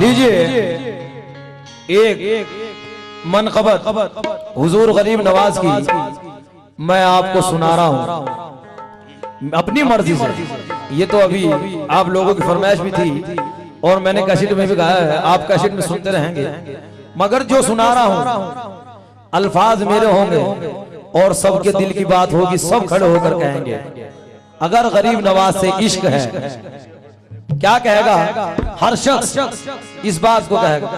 लीजिए एक मनक़बत हुजूर गरीब नवाज की मैं आपको सुना रहा हूं अपनी मर्जी से। ये तो अभी आप लोगों की फरमाइश भी थी और मैंने कैसेट में भी कहा है, आप कैसेट में सुनते रहेंगे, मगर जो सुना रहा हूं अल्फाज मेरे होंगे और सबके दिल की बात होगी, सब खड़े होकर कहेंगे अगर गरीब नवाज से इश्क है क्या कहेगा हर शख्स इस बात को कहेगा।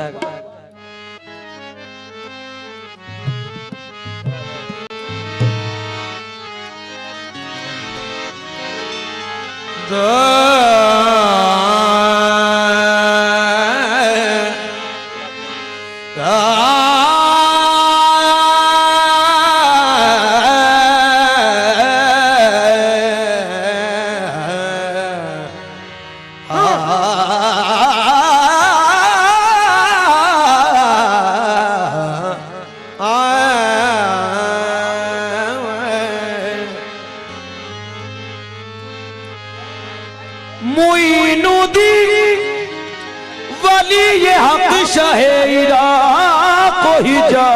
ये हक शाहिरा को ही जा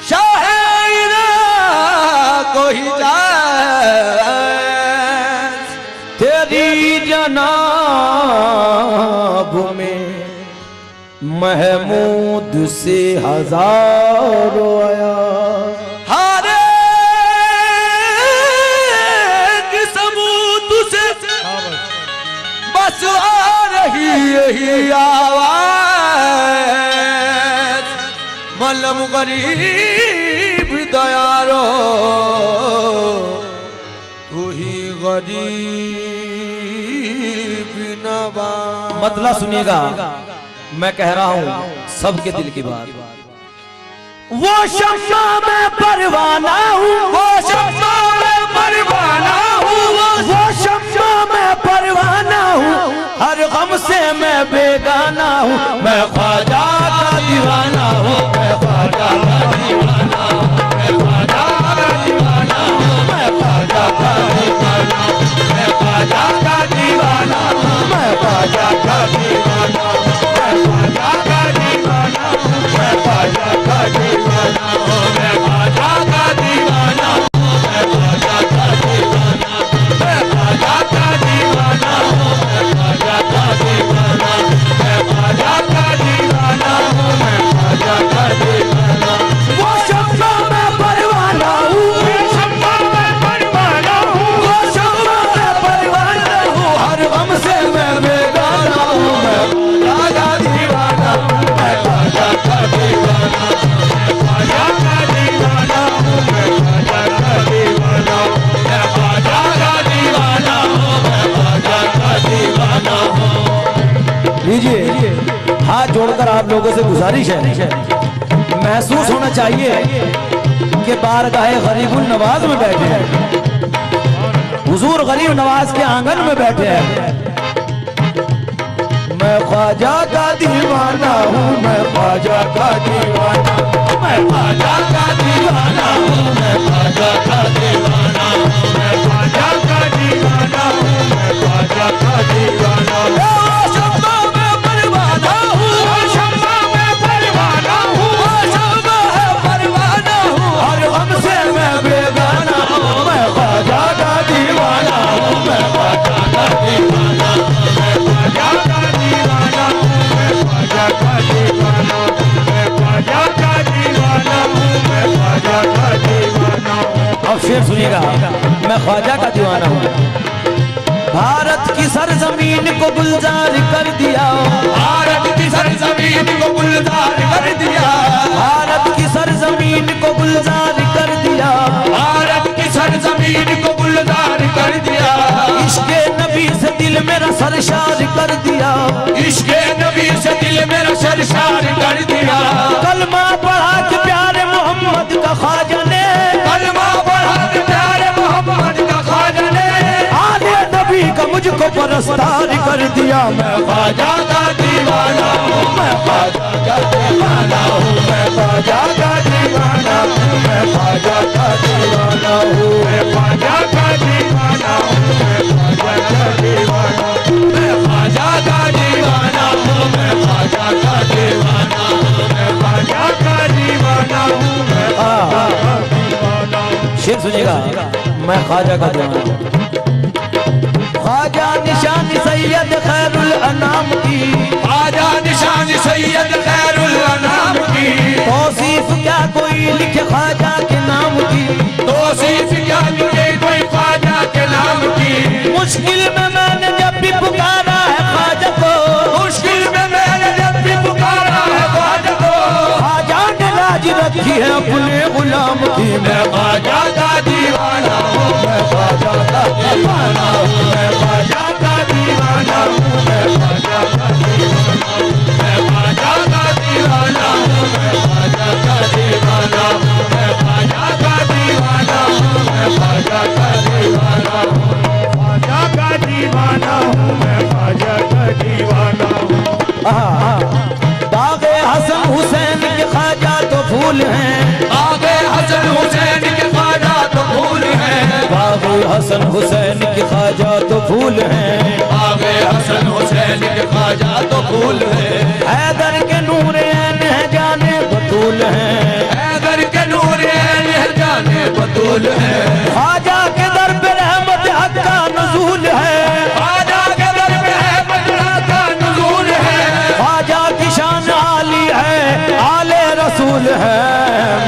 शाहिरा को ही जा तेरी जनाब में महमूद से हजारों आया बस आ रही यही आवाज मलम गरीब दयारो तू ही गरीब नवाज। मतलब सुनिएगा मैं कह रहा हूं सबके दिल की बात। वो शम्मा में परवाना हूँ, वो शम्मा में परवाना हूँ, वो शम्मा में परवाना हूँ, हर गम से मैं बेगाना हूँ, मैं ख्वाजा का दीवाना हूँ, मैं ख्वाजा का दीवाना हूँ, मैं ख्वाजा का दीवाना हूँ, मैं ख्वाजा का दीवाना हूँ, मैं ख्वाजा का दीवाना हूँ, मैं ख्वाजा का दीवाना हूँ, मैं ख्वाजा का दीवाना हूँ, मैं ख्वाजा का दीवाना हूँ, मैं ख्वाजा का दीवाना हूँ, मैं ख्वाजा का दीवाना हूँ, मैं ख्वाजा का दीवाना हूँ, मैं ख्वाजा का दीवाना हूँ, मैं ख्वाजा का दीवाना हूँ, मैं ख्वाजा का दीवाना हूँ। वो शम्मा में परवाना हूँ, वो शम्मा में परवाना हूँ, वो शम्मा में परवाना हूँ, हर गम से मैं बेगाना हूँ, मैं ख्वाजा का दीवाना हूँ, मैं ख्वाजा का दीवाना हूँ, मैं ख्वाजा का दीवाना हूँ, मैं ख्वाजा का दीवाना हूँ, मैं ख्वाजा का दीवाना हूँ, मैं ख्वाजा का दीवाना हूँ। लीजिए हाथ जोड़कर आप लोगों से गुजारिश है, महसूस होना चाहिए कि बारगाहे गरीबुल नवाज में बैठे हैं, हुजूर गरीब नवाज के आंगन में बैठे हैं। मैं ख्वाजा का दीवाना हूँ, मैं ख्वाजा का दीवाना हूँ, मैं ख्वाजा का दीवाना हूँ, मैं ख्वाजा का दीवाना हूँ, मैं ख्वाजा का दीवाना हूँ, मैं ख्वाजा का दीवाना हूँ। शम्मा में परवाना हूँ, शम्मा में परवाना हूँ, शम्मा है परवाना हूँ, हर गम से मैं बेगाना हूँ, मैं ख्वाजा का दीवाना हूँ, मैं ख्वाजा का दीवाना हूँ, मैं ख्वाजा का दीवाना हूँ, मैं ख्वाजा का दीवाना हूँ, मैं ख्वाजा का दीवाना हूँ, मैं ख्वाजा का दीवाना हूँ। अब शेर सुनिएगा मैं ख्वाजा का दीवाना हूँ। भारत की सरजमीन को गुलजार कर दिया, भारत की सरजमीन को गुलजार कर दिया, भारत की सरजमीन को गुलजार कर दिया, भारत की सरजमीन को गुलजार कर दिया। इश्के नबी से दिल मेरा सरशार कर दिया, इश्के नबी से दिल मेरा सरशार कर दिया। कलमा पढ़ा के प्यारे मोहम्मद का ख्वाजा ने, कलमा पढ़ा के प्यारे मोहम्मद का ख्वाजा ने आले नबी का मुझको परस्तार कर दिया। मैं ख्वाजा का दीवाना हूँ, मैं ख्वाजा का दीवाना हूँ, मैं ख्वाजा का दीवाना हूँ, मैं ख्वाजा का दीवाना हूँ। दीवाना हूँ, मैं ख्वाजा का दीवाना हूँ, मैं ख्वाजा का दीवाना हूँ, मैं ख्वाजा का दीवाना हूँ, मैं ख्वाजा का दीवाना हूँ, मैं ख्वाजा का दीवाना हूँ, मैं ख्वाजा का दीवाना हूँ। शेर सुनिएगा, मैं ख्वाजा का दीवाना हूँ। ख्वाजा निशान सैयद खैरुल अनाम की, ख्वाजा निशान सैयद खैरुल अनाम की, तौसीफ क्या कोई लिखे ख्वाजा के नाम की, तौसीफ क्या लिखे कोई ख्वाजा के नाम की। मुश्किल में मैंने जब भी पुकारा है ख्वाजा को, मुश्किल में मैंने जब भी पुकारा है ख्वाजा को, ख्वाजा ने लाज रखी है अपने गुलाम की। मैं ख्वाजा का दीवाना हूँ, मैं ख्वाजा का दीवाना हूँ, मैं ख्वाजा का दीवाना हूँ, मैं ख्वाजा का दीवाना हूँ, मैं ख्वाजा का दीवाना हूँ, मैं ख्वाजा का दीवाना हूँ, मैं ख्वाजा का दीवाना हूँ, मैं ख्वाजा का दीवाना हूँ, ख्वाजा का दीवाना हूँ, मैं ख्वाजा का दीवाना हूँ। बागे हसन हुसैन के ख्वाजा तो फूल हैं, आगे हसन हुसैन के ख्वाजा तो फूल हैं, बागे हसन हुसैन के ख्वाजा तो फूल हैं, आगे हसन हुसैन के ख्वाजा तो फूल हैं, हैदर के नूर ऐन है जाने बतूल हैं, हैदर के नूर ऐन है जाने बतूल है, ख्वाजा के दर पे रहमत हक का नुज़ूल है, ख्वाजा के दर पे रहमत का नुज़ूल है, ख्वाजा की शान आली है आले रसूल है।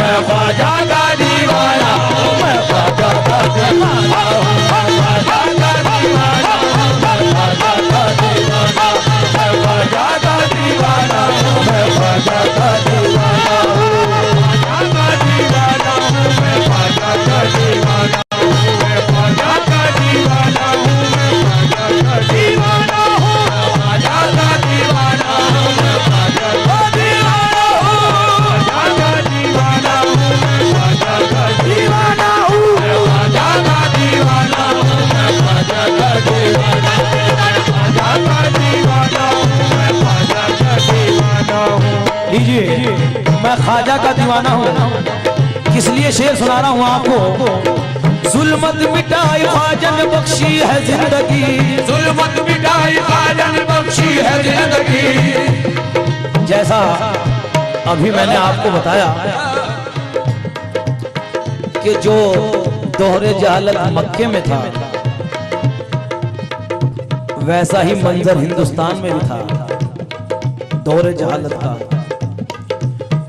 मैं ख्वाजा का दीवाना हूँ, मैं ख्वाजा का दीवाना हूँ, मैं ख्वाजा का दीवाना हूँ, मैं ख्वाजा का दीवाना हूँ, मैं ख्वाजा का दीवाना हूँ, मैं ख्वाजा का दीवाना हूँ, मैं ख्वाजा का दीवाना हूँ, मैं ख्वाजा का दीवाना हूँ, मैं ख्वाजा का दीवाना हूँ, ख्वाजा का दीवाना हूँ, मैं ख्वाजा का दीवाना हूँ, ख्वाजा का दीवाना हूँ, मैं ख्वाजा का दीवाना हूँ, मैं ख्वाजा का दीवाना हूँ, मैं ख्वाजा का दीवाना हूँ, ख्वाजा का दीवाना हूँ, मैं ख्वाजा का दीवाना हूँ। लीजिए, मैं ख्वाजा का दीवाना हूँ। किस लिए शेर सुना रहा हूँ आपको? जुल्मत मिटाई ख्वाजा ने बख्शी है जिंदगी, जुल्मत मिटाई ख्वाजा ने बख्शी है जिंदगी। जैसा अभी मैंने आपको बताया कि जो दोहरे जहालत मक्के में था, वैसा ही मंजर हिंदुस्तान में भी था दोहरे जहालत का।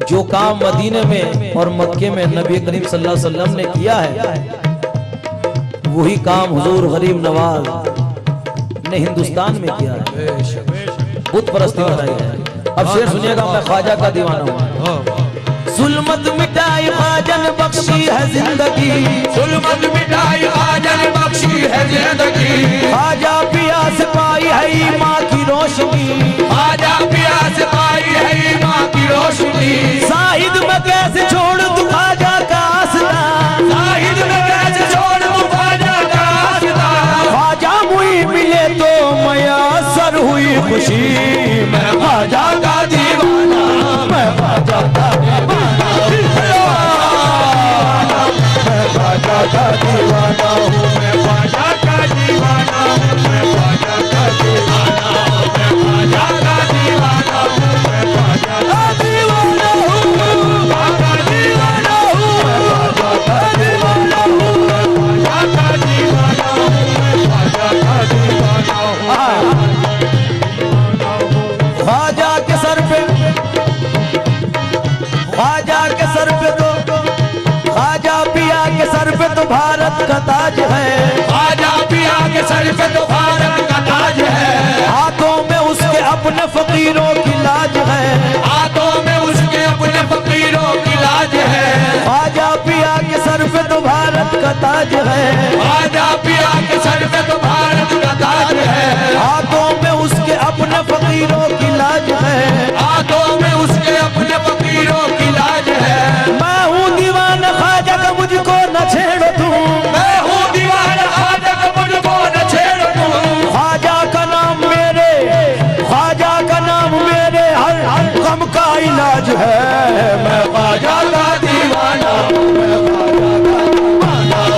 जो काम मदीने में और मक्के में नबी करीम सल्लल्लाहु अलैहि वसल्लम ने किया है, वही काम हुजूर गरीब नवाज ने हिंदुस्तान में किया है, बुत परस्ती बताई है। अब शेर सुनिएगा, मैं ख्वाजा का दीवाना हूँ। जुल्मत मिटाई ख्वाजा ने बख्शी है जिंदगी, जुल्मत मिटाई ख्वाजा ने बख्शी है जिंदगी। ख्वाजा पिया से पाई है माँ की रोशनी, ख्वाजा पिया से पाई है माँ की रोशनी। साहिद में कैसे छोड़ तू ख्वाजा का आसरा, साहिद में कैसे छोड़ तू ख्वाजा का आसरा। ख्वाजा मुई मिले तो मयसर हुई खुशी। मैं ख्वाजा का दीवाना, मैं ख्वाजा का दीवाना, मैं ख्वाजा का दीवाना हूँ, मैं ख्वाजा का दीवाना हूँ, मैं ख्वाजा का दीवाना हूँ, मैं ख्वाजा का दीवाना हूँ, मैं ख्वाजा का दीवाना हूँ, ख्वाजा दीवाना हूँ, मैं ख्वाजा का दीवाना हूँ, मैं ख्वाजा का दीवाना हूँ, मैं ख्वाजा का दीवाना हूँ। ख्वाजा के सर पे, ख्वाजा के सर पे तो, ख्वाजा पिया के सर पे तो भारत का ताज है, ख्वाजा पिया के सर पे तो भारत का ताज है। हाथों में उसके अपने फकीरों की लाज है, हाथों में उसके अपने फकीरों की लाज है। ख्वाजा पिया के सर पे तो भारत का ताज है, ख्वाजा पिया के सर पे तो भारत का ताज है। हाथों में उसके अपने फकीरों की लाज है, हाथों में उसके अपने फकीरों की लाज है। मैं हूँ दीवाना ख्वाजा का, मुझको न छेड़ो तुम, मैं हूँ दीवाना ख्वाजा का, मुझको न छेड़ो तुम। ख्वाजा का नाम मेरे, ख्वाजा का नाम मेरे हर गम का इलाज है। मैं ख्वाजा का दीवाना हूँ, मैं ख्वाजा का दीवाना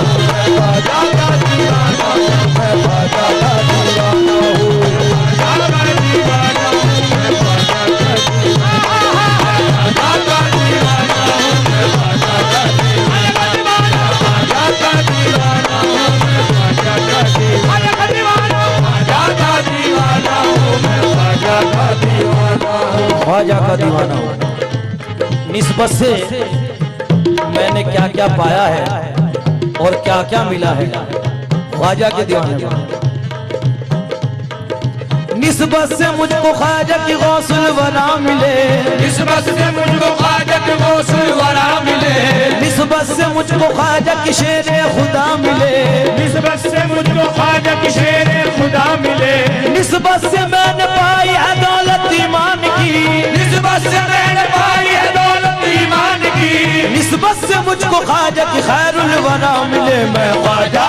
निस्बत से मैंने क्या क्या पाया है और क्या क्या मिला है ख्वाजा के दीवाने में। निस्बत से मुझको ख्वाजा की गौसुल वरा मिले, निस्बत से मुझको ख्वाजा की गौसुल वरा मिले, निस्बत से मुझको ख्वाजा की शेरे खुदा मिले, निस्बत से मुझको ख्वाजा की शेरे खुदा मिले, निस्बत से मैंने पाई है दौलत ईमान की, निस्बत से मैंने पाई है दौलत ईमान की, निस्बत से मुझको ख्वाजा की खैरुल वरा मिले। मैं ख्वाजा